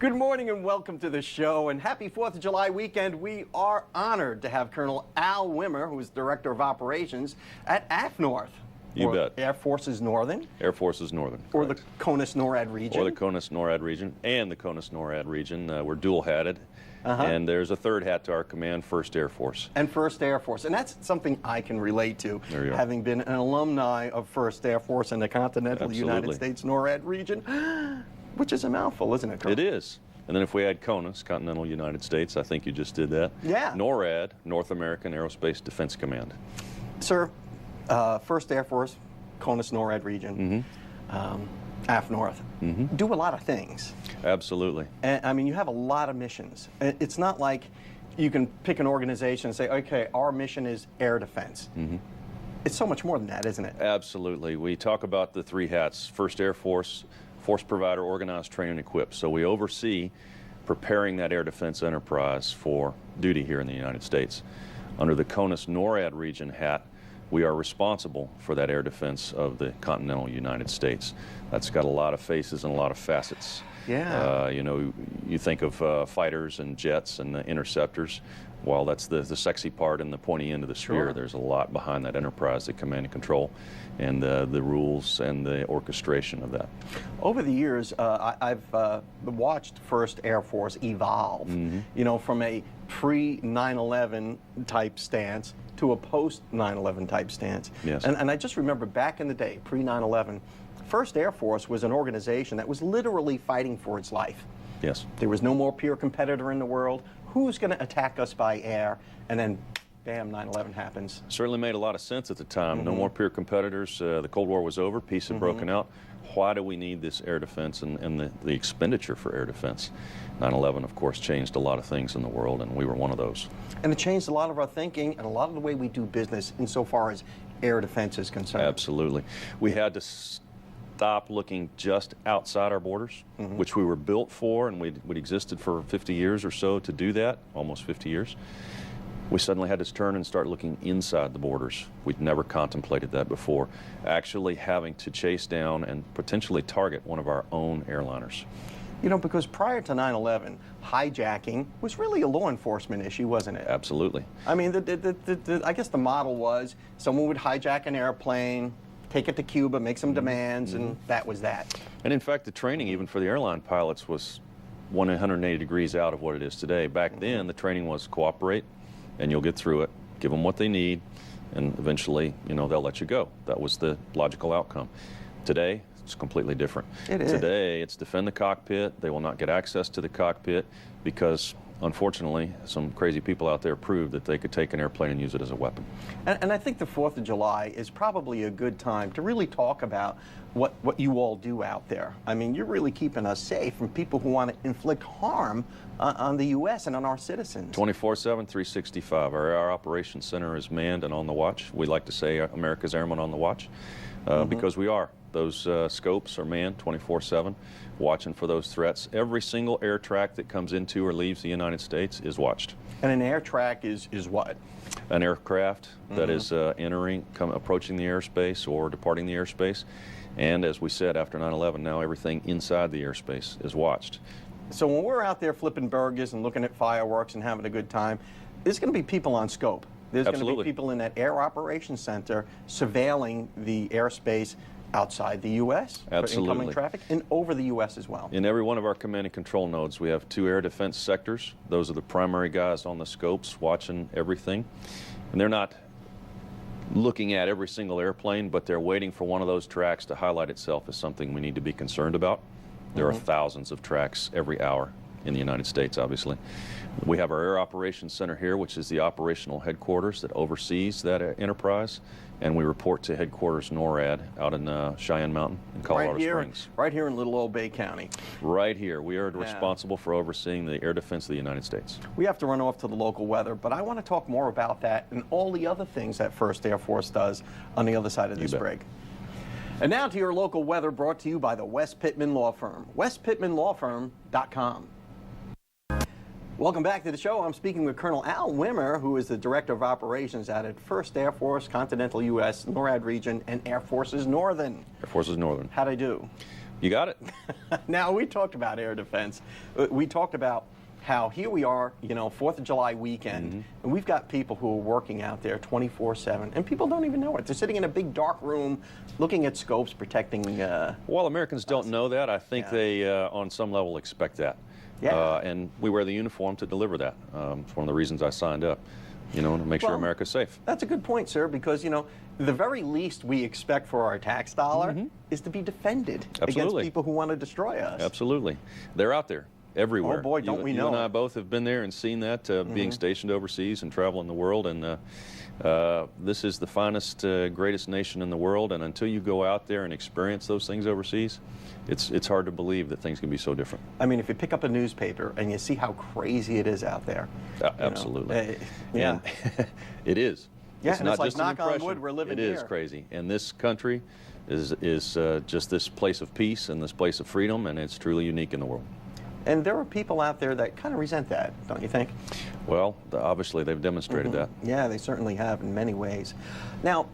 Good morning and welcome to the show, and happy 4th of July weekend. We are honored to have Colonel Al Wimmer, who is Director of Operations at AFNORTH. You bet. Air Forces Northern. Air Forces Northern. Or correct. the CONUS-NORAD region. Or the CONUS-NORAD region and the CONUS-NORAD region. We're dual-hatted. And there's a third hat to our command, 1st Air Force. And 1st Air Force. And that's something I can relate to, There you are. having been an alumni of 1st Air Force in the continental United States NORAD region, which is a mouthful, isn't it, Colonel? It is. And then if we add CONUS, Continental United States, I think you just did that. Yeah. NORAD, North American Aerospace Defense Command. Sir, 1st Air Force, CONUS-NORAD region, AFNORTH, do a lot of things. Absolutely. And, I mean, you have a lot of missions. It's not like you can pick an organization and say, okay, our mission is air defense. It's so much more than that, isn't it? Absolutely. We talk about the three hats, 1st Air Force, force provider, organized, train, and equip. So we oversee preparing that air defense enterprise for duty here in the United States. Under the CONUS-NORAD region hat, we are responsible for that air defense of the continental United States. That's got a lot of faces and a lot of facets. Yeah. You know, you think of fighters and jets and the interceptors. While that's the sexy part and the pointy end of the spear, Sure. there's a lot behind that enterprise, the command and control, and the rules and the orchestration of that. Over the years, I've watched 1st Air Force evolve, you know, from a pre-9/11 type stance to a post-9/11 type stance. Yes. And I just remember back in the day, pre-9/11, 1st Air Force was an organization that was literally fighting for its life. Yes. There was no more peer competitor in the world. Who's going to attack us by air? And then, bam, 9/11 happens. Certainly made a lot of sense at the time. No more peer competitors. The Cold War was over. Peace had broken out. Why do we need this air defense and the expenditure for air defense? 9/11, of course, changed a lot of things in the world, and we were one of those. And it changed a lot of our thinking and a lot of the way we do business insofar as air defense is concerned. Absolutely. We had to stop looking just outside our borders, which we were built for, and we'd existed for 50 years or so to do that, almost 50 years. We suddenly had to turn and start looking inside the borders. We'd never contemplated that before, actually having to chase down and potentially target one of our own airliners. You know, because prior to 9/11, hijacking was really a law enforcement issue, wasn't it? Absolutely. I mean, I guess the model was someone would hijack an airplane, take it to Cuba, make some demands, and that was that. And in fact, the training even for the airline pilots was 180 degrees out of what it is today. Back then, the training was cooperate, and you'll get through it, give them what they need, and eventually, you know, they'll let you go. That was the logical outcome. Today, it's completely different. It is. Today, it's defend the cockpit. They will not get access to the cockpit because, unfortunately, some crazy people out there proved that they could take an airplane and use it as a weapon. And I think the 4th of July is probably a good time to really talk about what you all do out there. I mean, you're really keeping us safe from people who want to inflict harm on the U.S. and on our citizens. 24/7, 365. Our operations center is manned and on the watch. We like to say America's Airmen on the watch because we are. Those scopes are manned 24/7, watching for those threats. Every single air track that comes into or leaves the United States is watched. And an air track is what? An aircraft that is approaching the airspace or departing the airspace. And as we said, after 9/11, now everything inside the airspace is watched. So when we're out there flipping burgers and looking at fireworks and having a good time, there's going to be people on scope. There's going to be people in that air operations center surveilling the airspace outside the U.S. for incoming traffic and over the U.S. as well. In every one of our command and control nodes, we have 2 air defense sectors. Those are the primary guys on the scopes watching everything. And they're not looking at every single airplane, but they're waiting for one of those tracks to highlight itself as something we need to be concerned about. There are thousands of tracks every hour in the United States, obviously. We have our Air Operations Center here, which is the operational headquarters that oversees that enterprise, and we report to headquarters NORAD out in Cheyenne Mountain in Colorado Springs. Right here in Little Old Bay County. Right here. We are responsible for overseeing the air defense of the United States. We have to run off to the local weather, but I want to talk more about that and all the other things that 1st Air Force does on the other side of this break. And now to your local weather, brought to you by the West Pittman Law Firm, westpittmanlawfirm.com. Welcome back to the show. I'm speaking with Colonel Al Wimmer, who is the Director of Operations out at 1st Air Force, Continental U.S., NORAD region, and Air Forces Northern. Air Forces Northern. How'd I do? You got it. Now, we talked about air defense. We talked about how here we are, 4th of July weekend, and we've got people who are working out there 24/7, and people don't even know it. They're sitting in a big dark room looking at scopes, protecting Well, Americans don't know that. I think they, on some level, expect that. Yeah. And we wear the uniform to deliver that. It's one of the reasons I signed up, to make sure America's safe. That's a good point, sir, because, the very least we expect for our tax dollar is to be defended against people who want to destroy us. Absolutely. They're out there. Everywhere. Oh boy, don't we know. You and I both have been there and seen that, being stationed overseas and traveling the world. And this is the finest, greatest nation in the world. And until you go out there and experience those things overseas, it's hard to believe that things can be so different. I mean, if you pick up a newspaper and you see how crazy it is out there. Absolutely. Yeah. It is. Yeah, it's and not it's like, just an knock on impression. wood, we're living here. It is crazy. And this country is just this place of peace and this place of freedom, and it's truly unique in the world. And there are people out there that kind of resent that, don't you think? Well, obviously they've demonstrated that. Yeah, they certainly have in many ways. Now,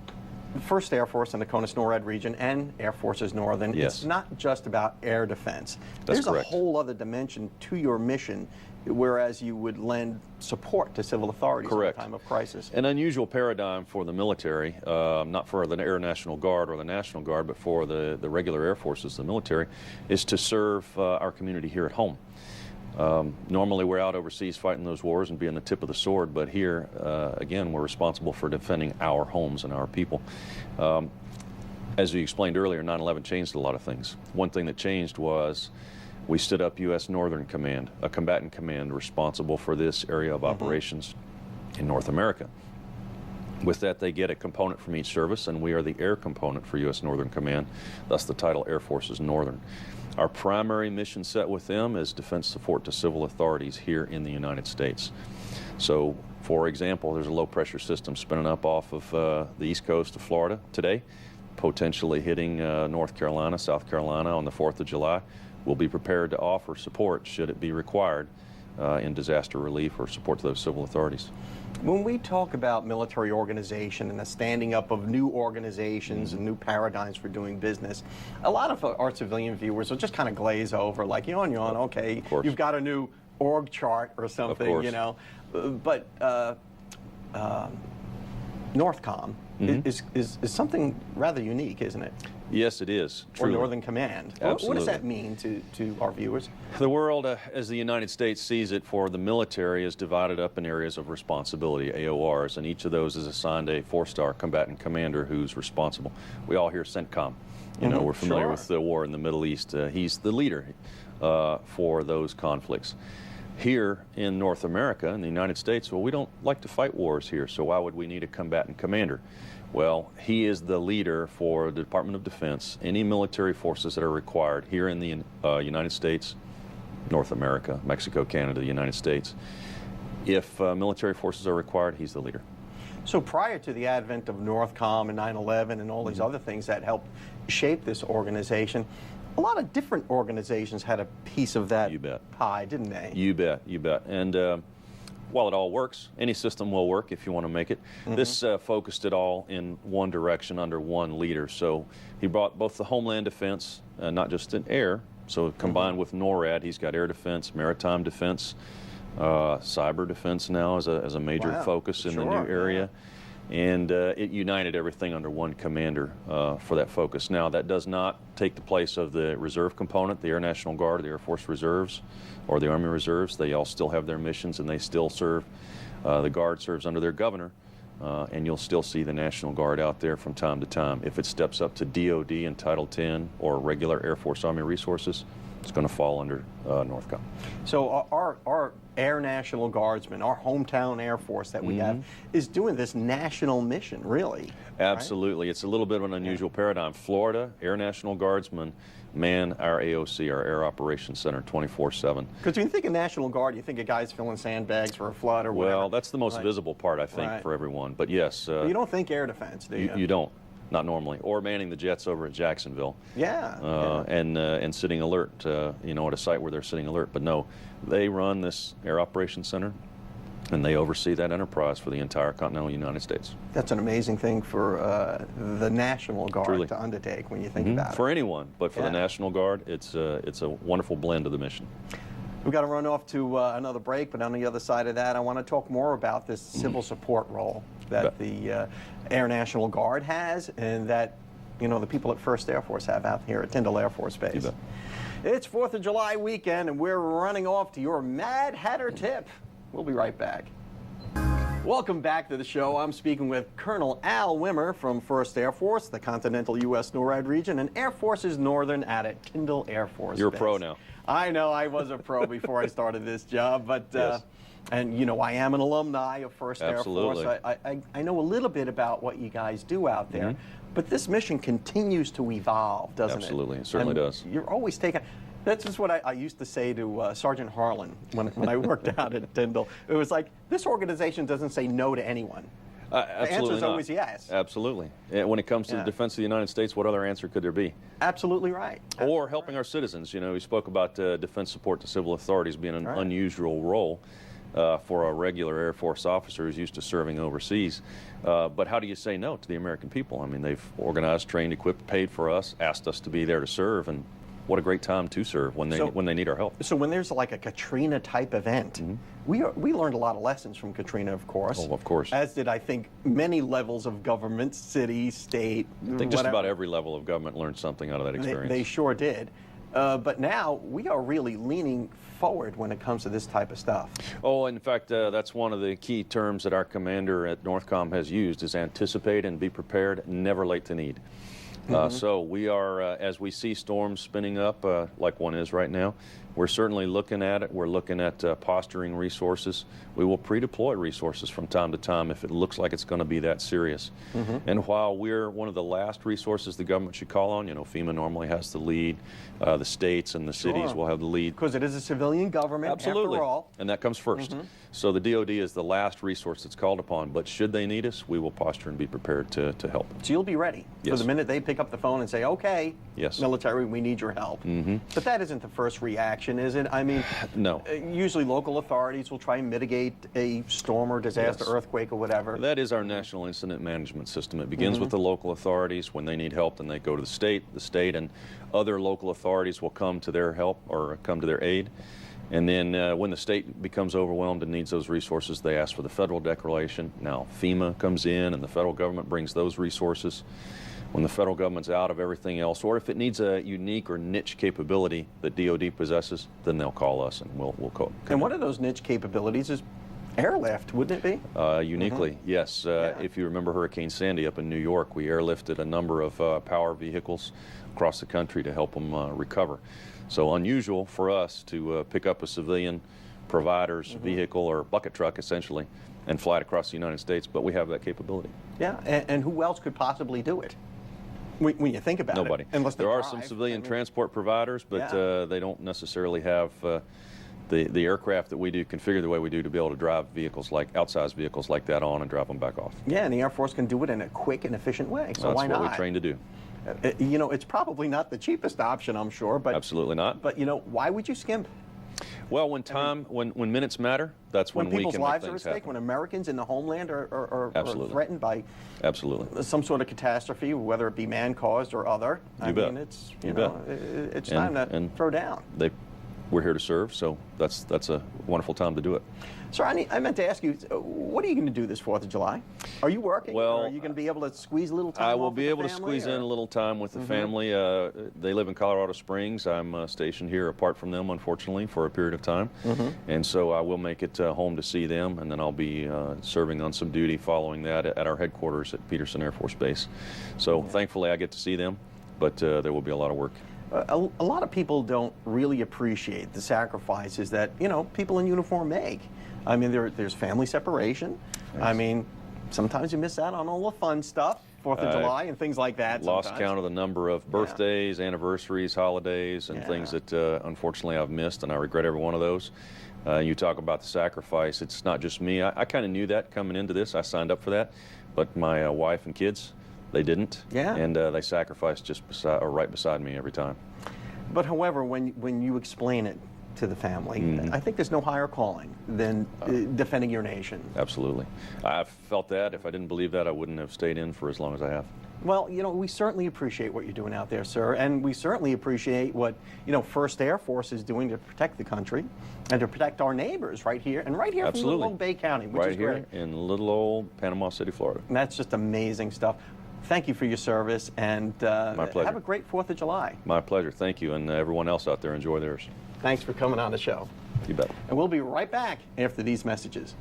the 1st Air Force in the CONUS-NORAD region and Air Forces Northern, it's not just about air defense. That's There's correct. a whole other dimension to your mission, whereas you would lend support to civil authorities in a time of crisis. An unusual paradigm for the military, not for the Air National Guard or the National Guard, but for the regular Air Forces, the military, is to serve our community here at home. Normally we're out overseas fighting those wars and being the tip of the sword, but here, again, we're responsible for defending our homes and our people. As you explained earlier, 9/11 changed a lot of things. One thing that changed was we stood up U.S. Northern Command, a combatant command responsible for this area of operations in North America. With that, they get a component from each service, and we are the air component for U.S. Northern Command, thus the title Air Forces Northern. Our primary mission set with them is defense support to civil authorities here in the United States. So, for example, there's a low-pressure system spinning up off of the east coast of Florida today, potentially hitting North Carolina, South Carolina on the 4th of July. We'll be prepared to offer support should it be required in disaster relief or support to those civil authorities. When we talk about military organization and the standing up of new organizations and new paradigms for doing business, a lot of our civilian viewers will just kind of glaze over, like, yawn, okay, you've got a new org chart or something, But Northcom is something rather unique, isn't it? Yes, it is. Truly. Or Northern Command. Absolutely. What does that mean to our viewers? The world, as the United States sees it for the military, is divided up in areas of responsibility, AORs, and each of those is assigned a 4-star combatant commander who's responsible. We all hear CENTCOM. We're familiar with the war in the Middle East. He's the leader for those conflicts. Here in North America, in the United States, well, we don't like to fight wars here, so why would we need a combatant commander? Well, he is the leader for the Department of Defense, any military forces that are required here in the United States, North America, Mexico, Canada, the United States. If military forces are required, he's the leader. So prior to the advent of Northcom and 9/11 and all these other things that helped shape this organization, a lot of different organizations had a piece of that pie, didn't they? You bet, you bet. And while it all works, any system will work if you want to make it. This focused it all in one direction under one leader. So he brought both the Homeland Defense, not just in air, so combined with NORAD, he's got air defense, maritime defense, cyber defense now as a major focus in the new area. And it united everything under one commander for that focus. Now, that does not take the place of the reserve component, the Air National Guard, the Air Force Reserves, or the Army Reserves. They all still have their missions, and they still serve. The Guard serves under their governor, and you'll still see the National Guard out there from time to time. If it steps up to DOD and Title X or regular Air Force Army resources, it's going to fall under Northcom. So our Air National Guardsmen, our hometown Air Force that we have, is doing this national mission, really. Absolutely. Right? It's a little bit of an unusual paradigm. Florida Air National Guardsmen man our AOC, our Air Operations Center, 24/7. Because when you think of National Guard, you think of guys filling sandbags for a flood or whatever. Well, that's the most visible part, I think, for everyone. But yes. But you don't think air defense, do you? You don't. Not normally, or manning the jets over at Jacksonville. And sitting alert, at a site where they're sitting alert. But no, they run this Air Operations Center And they oversee that enterprise for the entire continental United States. That's an amazing thing for the National Guard Truly. to undertake when you think about it. For anyone, but for the National Guard, it's a wonderful blend of the mission. We've got to run off to another break, but on the other side of that, I want to talk more about this civil support role that the Air National Guard has, and that the people at 1st Air Force have out here at Tyndall Air Force Base. You bet. It's 4th of July weekend, and we're running off to your Mad Hatter tip. We'll be right back. Welcome back to the show. I'm speaking with Colonel Al Wimmer from 1st Air Force, the continental U.S. NORAD region, and Air Force's northern at Tyndall Air Force You're Base. a pro now. I know I was a pro before I started this job, but Yes. and I am an alumni of 1st Absolutely. Air Force. I know a little bit about what you guys do out there, but this mission continues to evolve, doesn't Absolutely. it? It certainly does. You're always taking. That's just what I used to say to Sergeant Harlan when I worked out at Tyndall. It was like, this organization doesn't say no to anyone. The Absolutely answer is not. always yes. Absolutely. And when it comes to the defense of the United States, what other answer could there be? Absolutely right. Or helping our citizens. We spoke about defense support to civil authorities being an unusual role for a regular Air Force officer who's used to serving overseas. But how do you say no to the American people? I mean, they've organized, trained, equipped, paid for us, asked us to be there to serve, and what a great time to serve when they need our help. So when there's like a Katrina type event, we learned a lot of lessons from Katrina, of course. Oh, of course. As did, I think, many levels of government, city, state. I think just about every level of government learned something out of that experience. They sure did. But now we are really leaning forward when it comes to this type of stuff. Oh, in fact, that's one of the key terms that our commander at Northcom has used is anticipate and be prepared, never late to need. So we are, as we see storms spinning up, like one is right now, we're certainly looking at it. We're looking at posturing resources. We will pre-deploy resources from time to time if it looks like it's going to be that serious. And while we're one of the last resources the government should call on, FEMA normally has the lead. The states and the cities will have the lead. Because it is a civilian government, Absolutely. after all. And that comes first. So the DoD is the last resource that's called upon. But should they need us, we will posture and be prepared to help. So you'll be ready for Yes. the minute they pick up the phone and say, okay, Yes. military, we need your help. But that isn't the first reaction, is it? I mean, No. Usually local authorities will try and mitigate a storm or disaster, Yes. earthquake or whatever. That is our national incident management system. It begins with the local authorities. When they need help, then they go to the state and other local authorities will come to their help or come to their aid. And then when the state becomes overwhelmed and needs those resources, they ask for the federal declaration. Now FEMA comes in and the federal government brings those resources. When the federal government's out of everything else, or if it needs a unique or niche capability that DoD possesses, then they'll call us and we'll call. And one of those niche capabilities is airlift, wouldn't it be? Uniquely, yes. If you remember Hurricane Sandy up in New York, we airlifted a number of power vehicles across the country to help them recover. So unusual for us to pick up a civilian provider's vehicle or bucket truck, essentially, and fly it across the United States, but we have that capability. Yeah, and who else could possibly do it? When you think about Nobody. it. Unless they there are drive. some civilian transport providers, but they don't necessarily have the aircraft that we do configured the way we do to be able to drive vehicles outsized vehicles like that on and drive them back off. Yeah, and the Air Force can do it in a quick and efficient way, so why not? That's what we train to do. It's probably not the cheapest option, I'm sure, but Absolutely not. But why would you skimp? Well, when minutes matter, that's when we people's can make lives are at things stake, happen. when Americans in the homeland are Absolutely. threatened by Absolutely. some sort of catastrophe, whether it be man-caused or other. I bet. mean, it's You bet. It's time to throw down. We're here to serve, so that's a wonderful time to do it. Sir, I meant to ask you, what are you going to do this 4th of July? Are you working? Well, or are you going to be able to squeeze a little time I off will with be the able to family, squeeze in or- a little time with the family. They live in Colorado Springs. I'm stationed here apart from them, unfortunately, for a period of time. And so I will make it home to see them, and then I'll be serving on some duty following that at our headquarters at Peterson Air Force Base. So thankfully I get to see them, but there will be a lot of work. A lot of people don't really appreciate the sacrifices that people in uniform make. I mean, there's family separation. Yes. I mean, sometimes you miss out on all the fun stuff, 4th of July and things like that. Lost sometimes. count of the number of birthdays, anniversaries, holidays, and things that unfortunately I've missed, and I regret every one of those. You talk about the sacrifice. It's not just me. I kind of knew that coming into this. I signed up for that, but my wife and kids, they didn't. Yeah. And they sacrificed just right beside me every time. But however, when you explain it to the family. I think there's no higher calling than defending your nation. Absolutely. I've felt that. If I didn't believe that, I wouldn't have stayed in for as long as I have. Well, you know, we certainly appreciate what you're doing out there, sir, and we certainly appreciate what, you know, 1st Air Force is doing to protect the country and to protect our neighbors right here, and right here from little old Bay County, which right is here great. in little old Panama City, Florida. And that's just amazing stuff. Thank you for your service, and My pleasure. have a great 4th of July. My pleasure. Thank you, and everyone else out there, enjoy theirs. Thanks for coming on the show. You bet. And we'll be right back after these messages.